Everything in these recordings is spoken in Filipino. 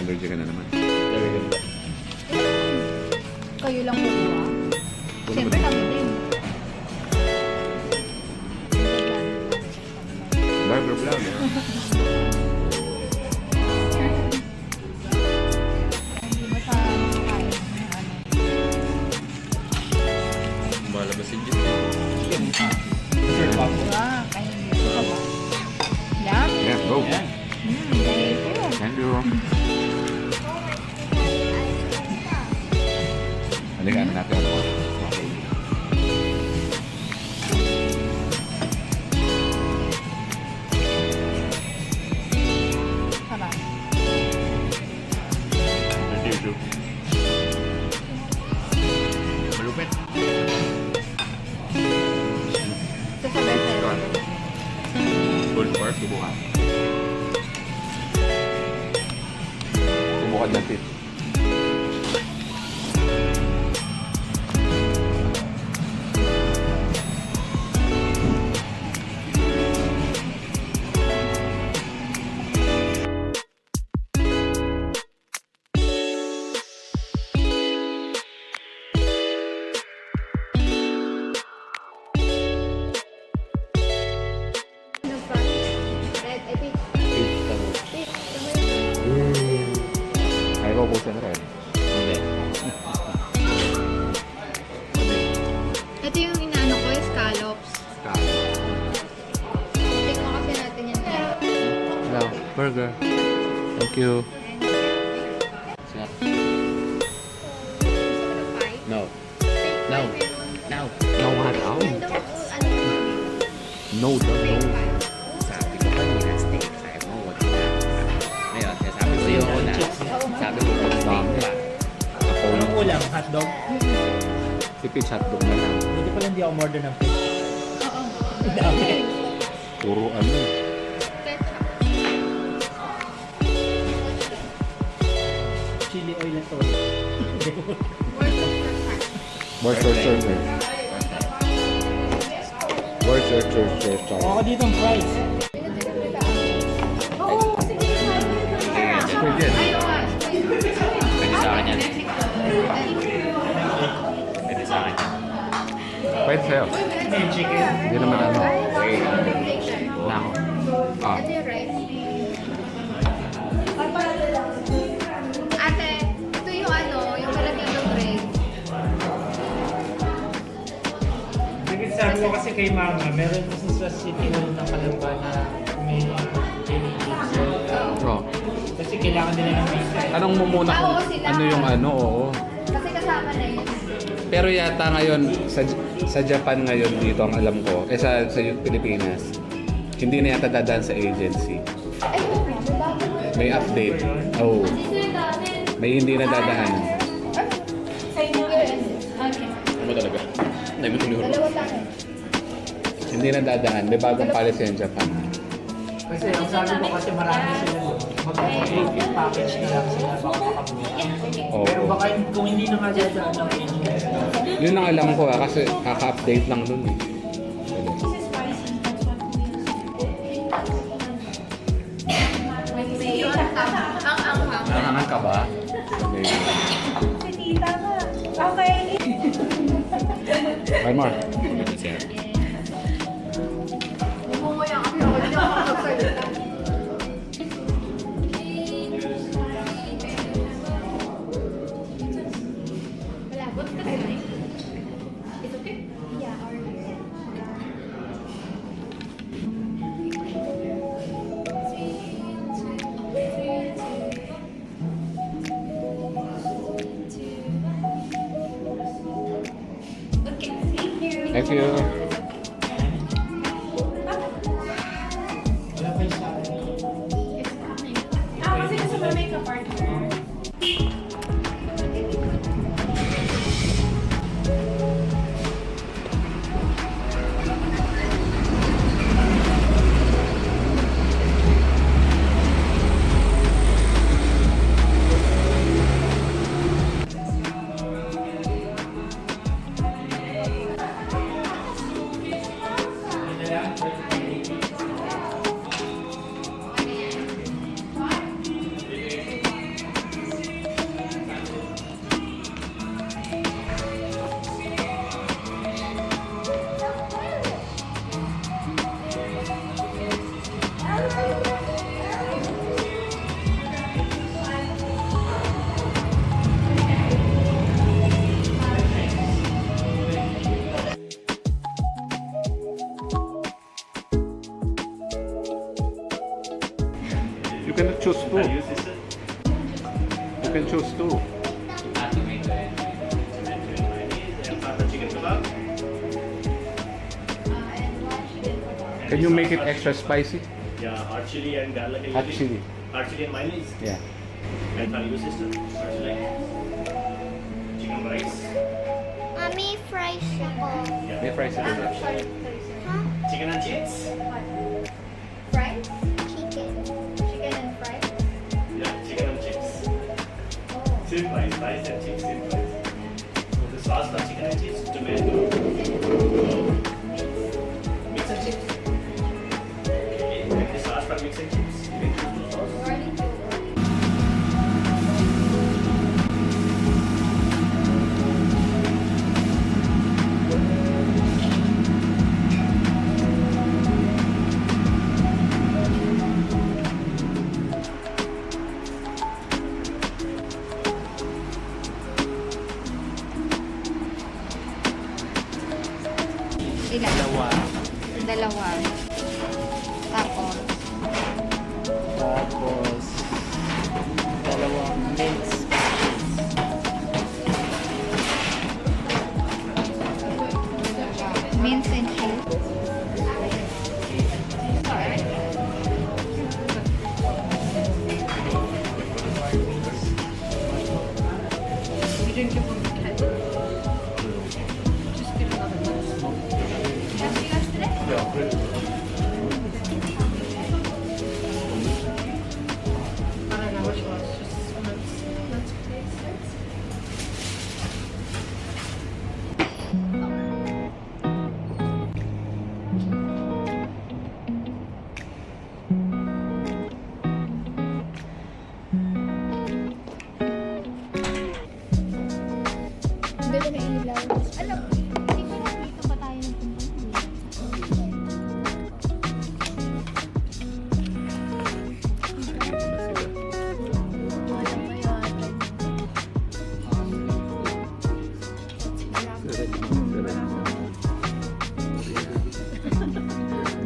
allergy ka na naman. Kayo lang kukuha. Siyempre kami din. Burger vlog, eh. Hindi mo sa kain. Malabasin dito. Kain dito ka ba? Yan. Yeah, go. Thank you. Thank you. Halika na natin ako. Okay. Sarap. Thank you. Malupit. Ito sa best Full pork, subukan. Subukan natin. Ayaw ko busan rin. Hindi. Ito yung inaano ko, scallops. Tingnan kasi natin yan. Hello, burger. Thank you. No. No. No. No, what? No. No, no, no. Sabi ko kanina, steak. Sabi mo, wag na. Ngayon, sabi ko sa'yo ko na. Sabi mo, steak pa. Ako Anong yung ulam? Hotdog? sipit hotdog na lang. Hindi pala hindi ako order ng fish. Oo. Dami. Puro ano. Chili oil na to. Where's your server? Where's your server? Ako dito ang price. Pwede. Pwede sa akin yan. Pwede sa akin yan. Pwede sa'yo. May chicken. Hindi naman ano. Na ako. Ah. Ate, ito yung ano, yung kalagyan ng bread. Sabi ko kasi kay mama, meron kasi sa City Hall ng Kalamba na may chili pizza. Oh. Kasi kailangan nila ng pizza. Tanong mo muna kung Oo, sila. ano yung ano, oo. Kasi kasama na yun. Pero yata ngayon, sa Japan ngayon dito ang alam ko, sa Pilipinas, hindi na yata dadaan sa agency. Ay, May update. Oh. May hindi na dadaan. sa inyo yun. Okay. Ano talaga? Hindi mo tinuro. Dalawa lang. Hindi na dadaan. May bagong policy ng Japan. Kasi ang sabi ko kasi marami sila doon. Mag-create package na lang sila baka makamura. Oo. Pero baka kung hindi na nga dadaan ng any. Yun ang alam ko kasi kaka-update lang dun eh. Nahangan ka ba? Okay. One more. Bumungaya kasi ako. Hindi ako makapagsalita. Wala. What's the time? It's okay? Yeah, Thank you. Wala pa yung sa akin. Kasi nasa makeup partner. you, sister? You can choose two. Tomato and Tomato and mayonnaise. And pasta chicken kebab. Can you make it extra spicy? Yeah, hot chili and garlic. Hot chili. Hot chili and mayonnaise. Yeah. And for you, sister? What you like? Chicken rice. Mommy, fries ako. Yeah. May fries ito. Huh? Chicken and cheese. Fries? Chicken. Chicken and fries? Yeah, chicken and cheese. Same price, rice and cheese, same price. So the sauce for chicken and cheese, tomato, mix and chips. Okay, and the sauce for mix and chips. You can choose the sauce. Ilan? Dalawa. Dalawa. Tapos, Tapos, dalawang mince. mince and cheese. Ganda na ilaw. Alam, hindi ko na dito pa tayo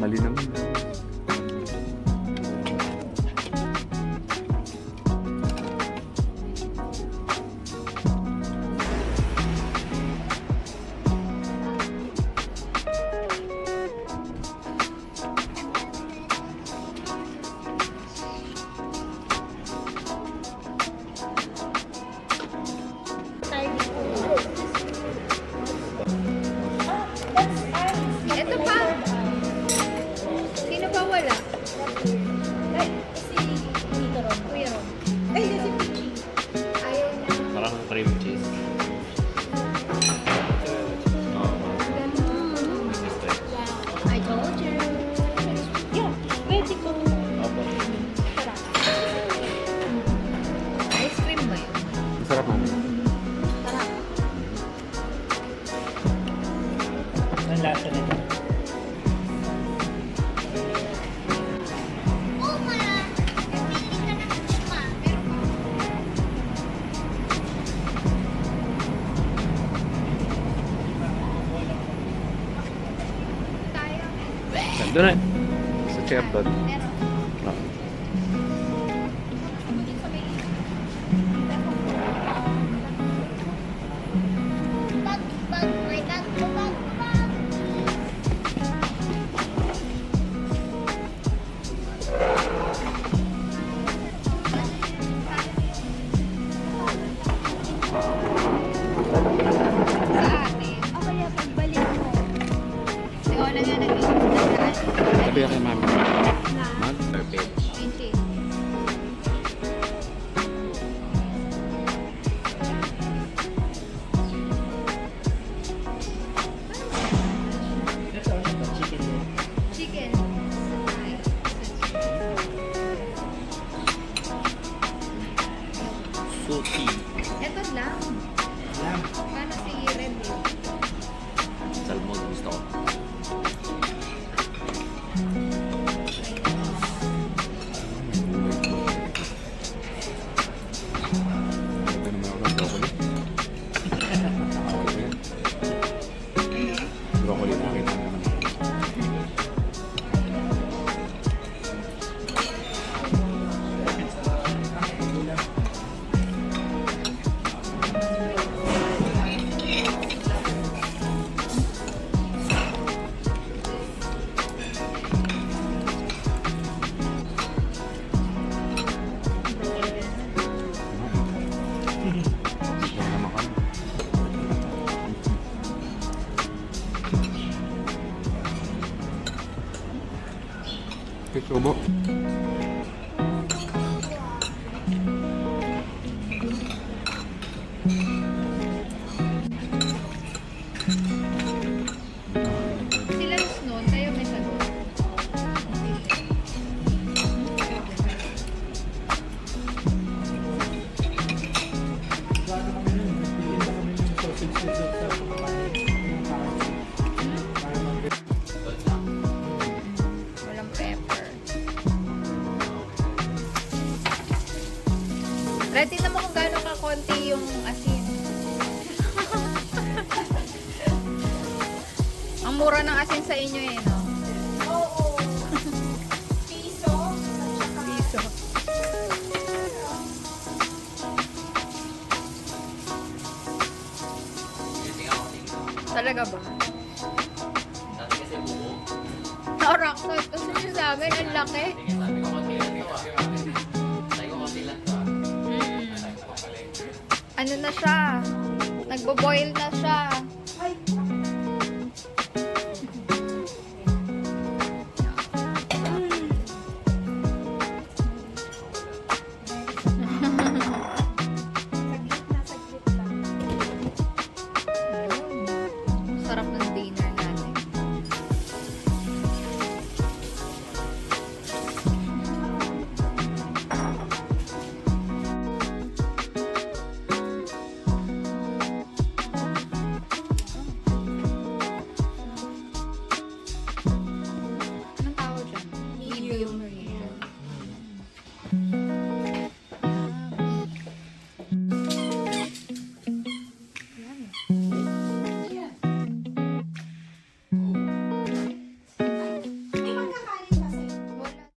Mali naman. Ito pa. Sino pa wala? Ay, si Kuya Ron. Ay, si Pichi. Ayaw na. parang cream cheese. I told you. Yeah, pwede ko. Ice cream ba yun? Masarap naman. Tara. Ang lasa nito. Oh, ma. Pili ka ng lima. Meron pa. Tayo. Doon na. Sa chef doon. Meron. Ah. Bag, bag, may bag, bag, bag. Sa atin. O kaya pagbalik mo. Si Ola nga nag-iingat. Sabi kay mami. Mag? Perfect. Hindi. Ito, chicken din. Chicken. Ay. Sushi. Ito lang. Lamb. Paano si Red? Salmon gusto ko. Sabi naman ako ng broccoli. Broccoli nakita naman. Subo. Sila noon, tayo may sagot. Gano'n kami nun, nagtitinda kami ng sausage dessert sa pagkain. Yung parang para mag- Walang pepper. Ready na mo kung gaano ka-konti yung asin. Ang mura ng asin sa inyo eh, no? Oo. Piso. Piso. Talaga ba? Dati kasi buo. Narakot. Kasi yun sa amin, ang laki. Sige, sabi ko konti lang to ah. Sabi ko konti lang to ah. Ano na siya? Nagbo-boil na siya.